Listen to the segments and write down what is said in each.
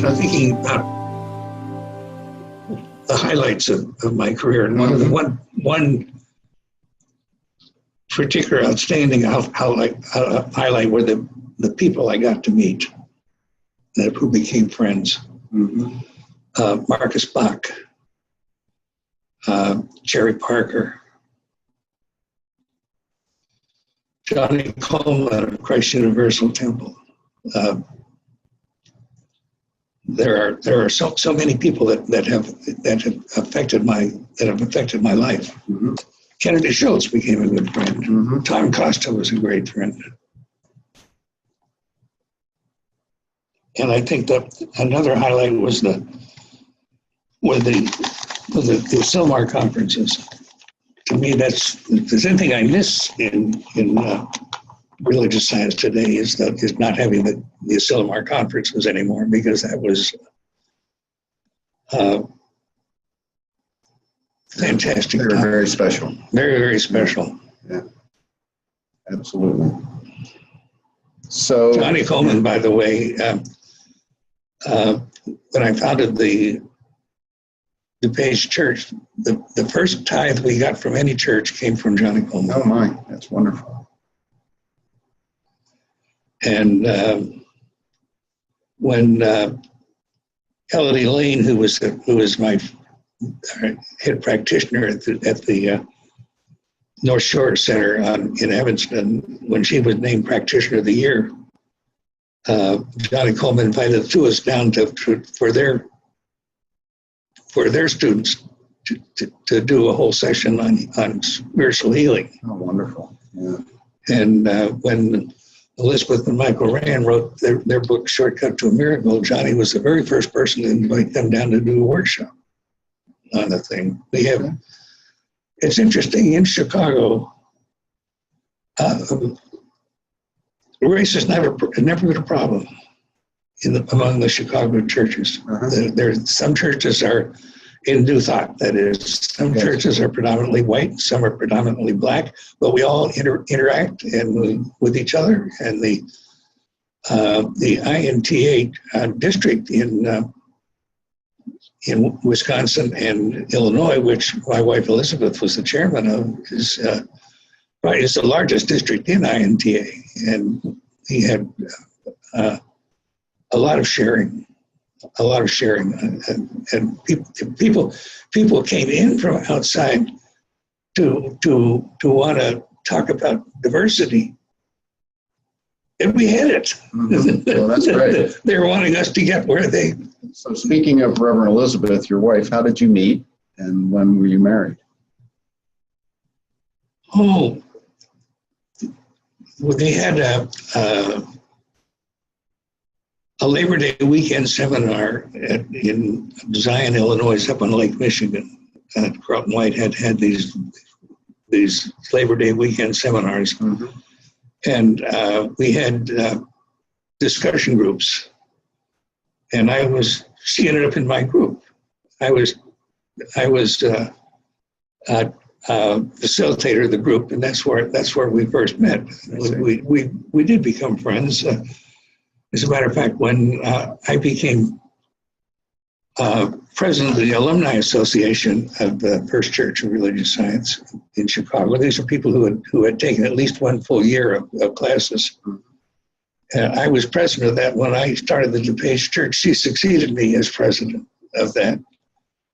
I'm thinking about the highlights of my career, and one particular outstanding highlight were the people I got to meet who became friends. Mm-hmm. Marcus Bach, Jerry Parker, Johnny Coleman of Christ Universal Temple. There are so many people that have affected my life. Mm-hmm. Kennedy Schultz became a good friend. Mm-hmm. Tom Costa was a great friend. And I think that another highlight was the Silmar conferences. To me, if there's anything I miss in religious science today is not having the Silmar conferences anymore, because that was fantastic. They were very special. Very, very special. Yeah, absolutely. So Johnny Coleman, by the way, when I founded the DuPage Church, the first tithe we got from any church came from Johnny Coleman. Oh my, that's wonderful. And when Elodie Lane, who was my head practitioner at the North Shore Center in Evanston, when she was named Practitioner of the Year, Johnny Coleman invited the two of us down for their students to do a whole session on spiritual healing. Oh, wonderful! Yeah. And when Elizabeth and Michael Rand wrote their book Shortcut to a Miracle, Johnny was the very first person to invite them down to do a workshop on the thing. It's interesting, in Chicago, race has never been a problem among the Chicago churches. Uh-huh. Some churches are in New Thought, that is. Some churches are predominantly white, some are predominantly black, but we all interact with each other. And the INTA district in Wisconsin and Illinois, which my wife Elizabeth was the chairman of, is the largest district in INTA, and he had a lot of sharing, and people came in from outside to want to talk about diversity, and we had it. Mm-hmm. Well, that's great. They were wanting us to get where they. So speaking of Reverend Elizabeth, your wife, how did you meet, and when were you married? Oh, well, they had a Labor Day weekend seminar in Zion, Illinois, up on Lake Michigan. Carlton White had these Labor Day weekend seminars. Mm-hmm. And we had discussion groups. And she ended up in my group. I was facilitator of the group, and that's where we first met. We did become friends. As a matter of fact, when I became president of the Alumni Association of the First Church of Religious Science in Chicago, these are people who had taken at least one full year of classes. I was president of that when I started the DuPage Church. She succeeded me as president of that.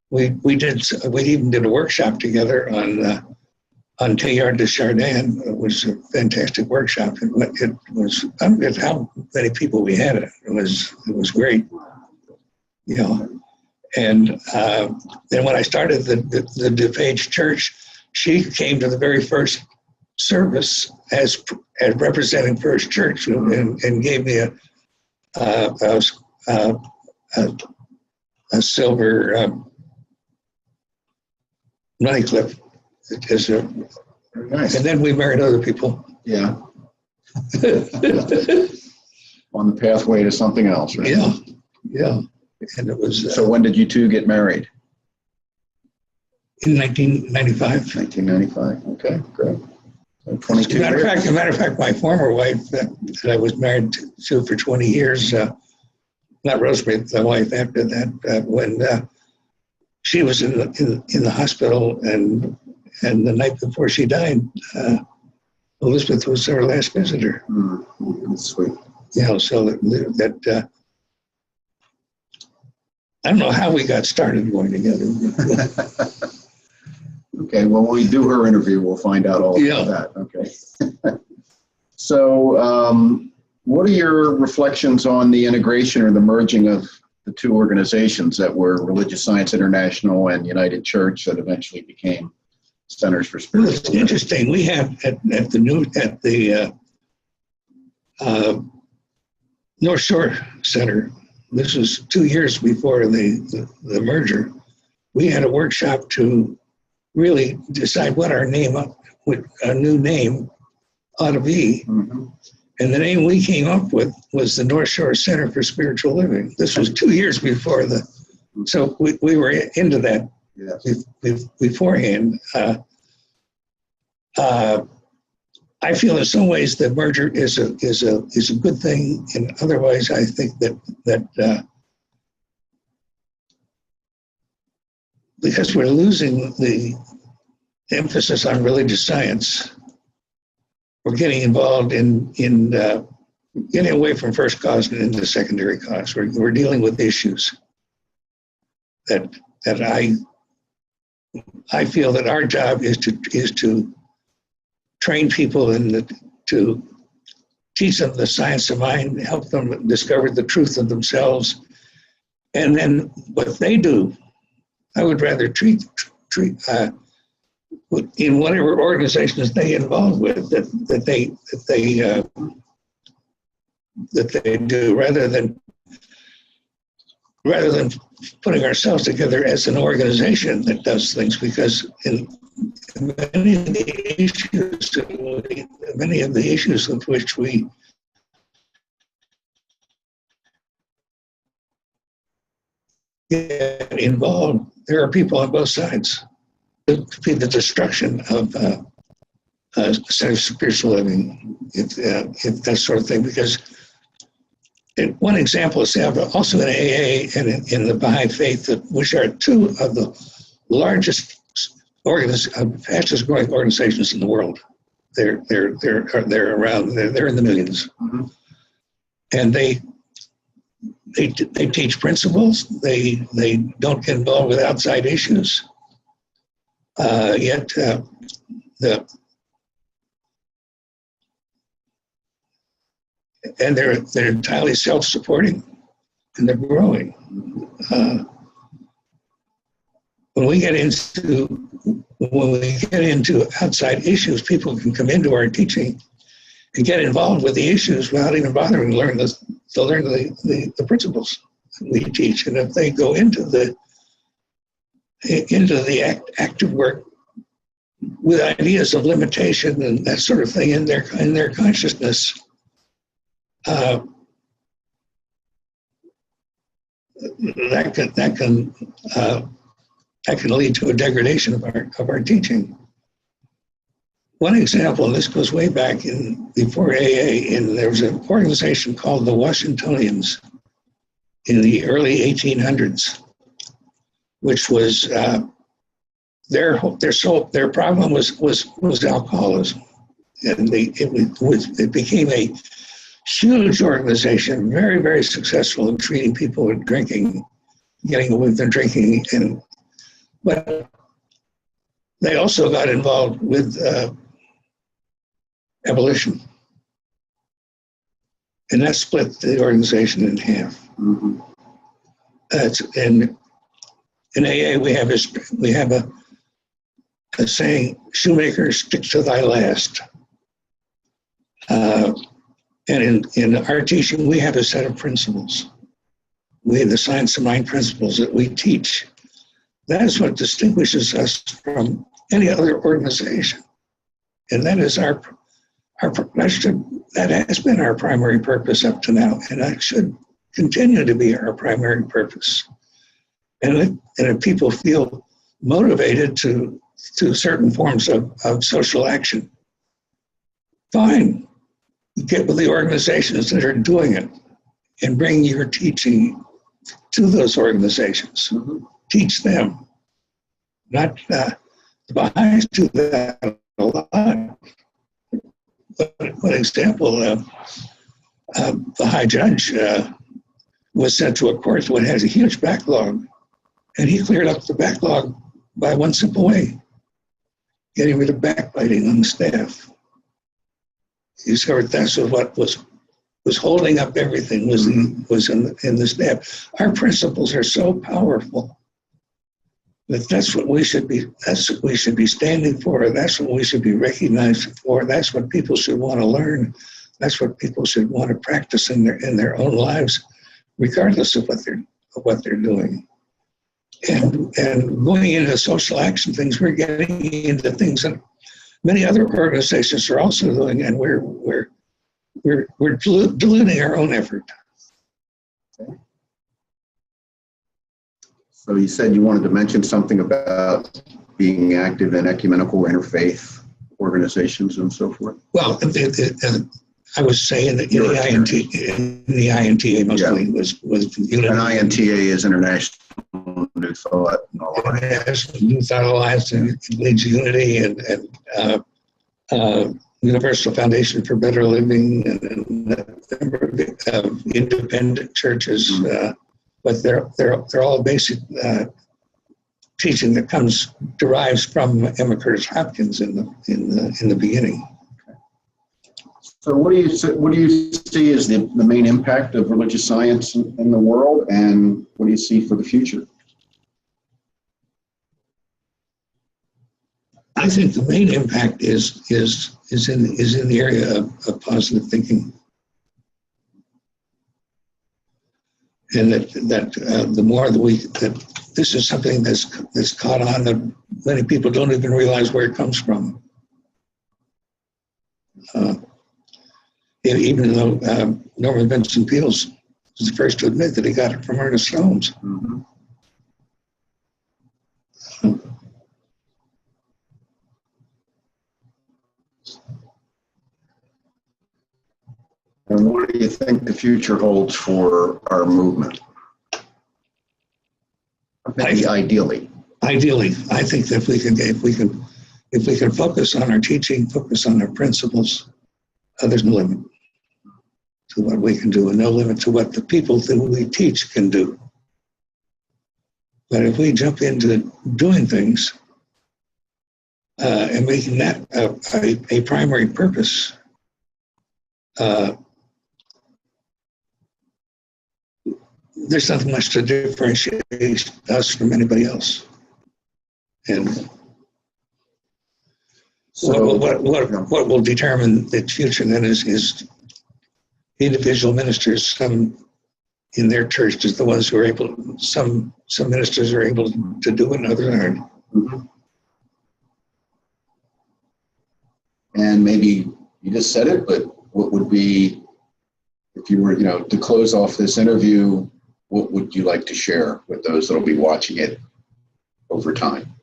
We even did a workshop together on Teilhard de Chardin. It was a fantastic workshop. It was, I don't know how many people we had. It was great, you know. And then when I started the DuPage Church, she came to the very first service as representing First Church, and gave me a silver money clip. Very nice. And then we married other people. Yeah. On the pathway to something else, right? Yeah. And it was. So when did you two get married? In 1995. 1995. Okay, great. So 22 As a matter of fact, my former wife that I was married to for 20 years not Rosemary, the wife after that, when she was in the hospital, and the night before she died, Elizabeth was her last visitor. That's sweet. So that I don't know how we got started going together. Okay, well, when we do her interview, we'll find out all about that. Okay. So, what are your reflections on the integration or the merging of the two organizations that were Religious Science International and United Church that eventually became Centers for Spiritual Well, it's interesting. We have at the North Shore Center. This was 2 years before the merger. We had a workshop to really decide what our new name ought to be. Mm-hmm. And the name we came up with was the North Shore Center for Spiritual Living. This was 2 years before so we were into that. Yes. Beforehand. I feel in some ways the merger is a good thing, and otherwise I think that because we're losing the emphasis on religious science, we're getting involved in getting away from first cause and into secondary cause. We're dealing with issues that I feel that our job is to train people and to teach them the science of mind, help them discover the truth of themselves, and then what they do, I would rather treat in whatever organizations they involve with that they do, rather than putting ourselves together as an organization that does things, because in many of the issues with which we get involved, there are people on both sides. It could be the destruction of spiritual living, if that sort of thing, because one example is also in AA and in the Baha'i Faith, which are two of the largest fastest growing organizations in the world. They're around. They're in the millions, mm-hmm. and they teach principles. They don't get involved with outside issues. Yet they're entirely self-supporting, and they're growing. When we get into outside issues, people can come into our teaching and get involved with the issues without even bothering to learn the principles that we teach. And if they go into the active work with ideas of limitation and that sort of thing in their consciousness, that can lead to a degradation of our teaching. One example, and this goes way back before AA, there was an organization called the Washingtonians in the early 1800s, which was their problem was alcoholism, and it became a huge organization, very, very successful in treating people with drinking, getting away with their drinking, but they also got involved with abolition, and that split the organization in half. Mm-hmm. And in AA we have a saying: "Shoemaker, stick to thy last." And in our teaching, we have a set of principles. We have the science of mind principles that we teach. That is what distinguishes us from any other organization, and that is that has been our primary purpose up to now, and that should continue to be our primary purpose. And if people feel motivated to certain forms of social action, fine. Get with the organizations that are doing it and bring your teaching to those organizations. Teach them. Not the Baha'is do that a lot. One example, the high judge was sent to a court that has a huge backlog, and he cleared up the backlog by one simple way: getting rid of backbiting on the staff. He discovered that's what was holding up everything was in the staff. Our principles are so powerful that that's what we should be standing for. That's what we should be recognized for. That's what people should want to learn. That's what people should want to practice in their own lives, regardless of what they're doing. And going into social action things, we're getting into things that many other organizations are also doing, and we're diluting our own effort. Okay. So you said you wanted to mention something about being active in ecumenical interfaith organizations and so forth. Well, I was saying that in the INTA mostly was unity. And INTA is International New Thought and all that. It has New Thought Alliance, and it leads unity and Universal Foundation for Better Living, and a number of independent churches, but they're all basic teaching that derives from Emma Curtis Hopkins in the beginning. So what do you see as the main impact of religious science in the world, and what do you see for the future? I think the main impact is in the area of positive thinking, and that the more that this is something that's caught on, that many people don't even realize where it comes from. Even though Norman Vincent Peale was the first to admit that he got it from Ernest Holmes. Mm-hmm. And what do you think the future holds for our movement? Maybe ideally. Ideally, I think that if we can focus on our teaching, focus on our principles, there's no limit to what we can do, and no limit to what the people that we teach can do. But if we jump into doing things and making that a primary purpose, there's nothing much to differentiate us from anybody else. And so what will determine the future then is individual ministers. Some in their church is the ones who are able. Some ministers are able to do it, and others aren't. Mm-hmm. And maybe you just said it, but what would be, if you were, to close off this interview, what would you like to share with those that will be watching it over time?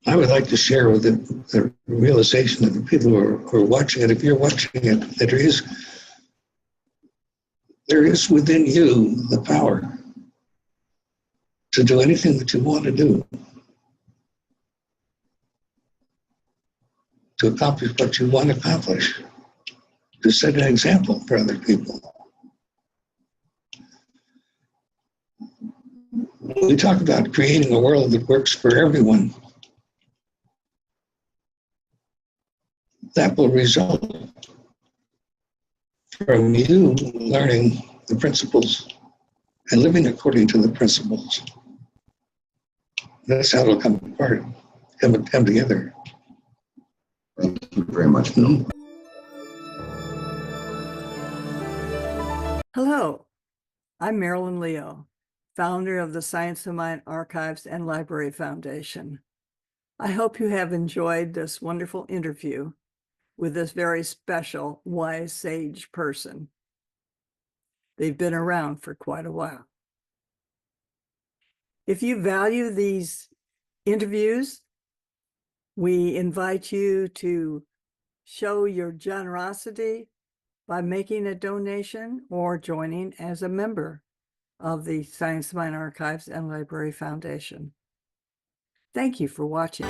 I would like to share with the realization of the people who are watching it, if you're watching it, that there is within you the power to do anything that you want to do, to accomplish what you want to accomplish, to set an example for other people. We talk about creating a world that works for everyone. That will result from you learning the principles and living according to the principles. That's how it'll come together. Thank you very much, Bill. Hello, I'm Marilyn Leo, founder of the Science of Mind Archives and Library Foundation. I hope you have enjoyed this wonderful interview with this very special, wise sage person. They've been around for quite a while. If you value these interviews, we invite you to show your generosity by making a donation or joining as a member of the Science of Mine Archives and Library Foundation. Thank you for watching.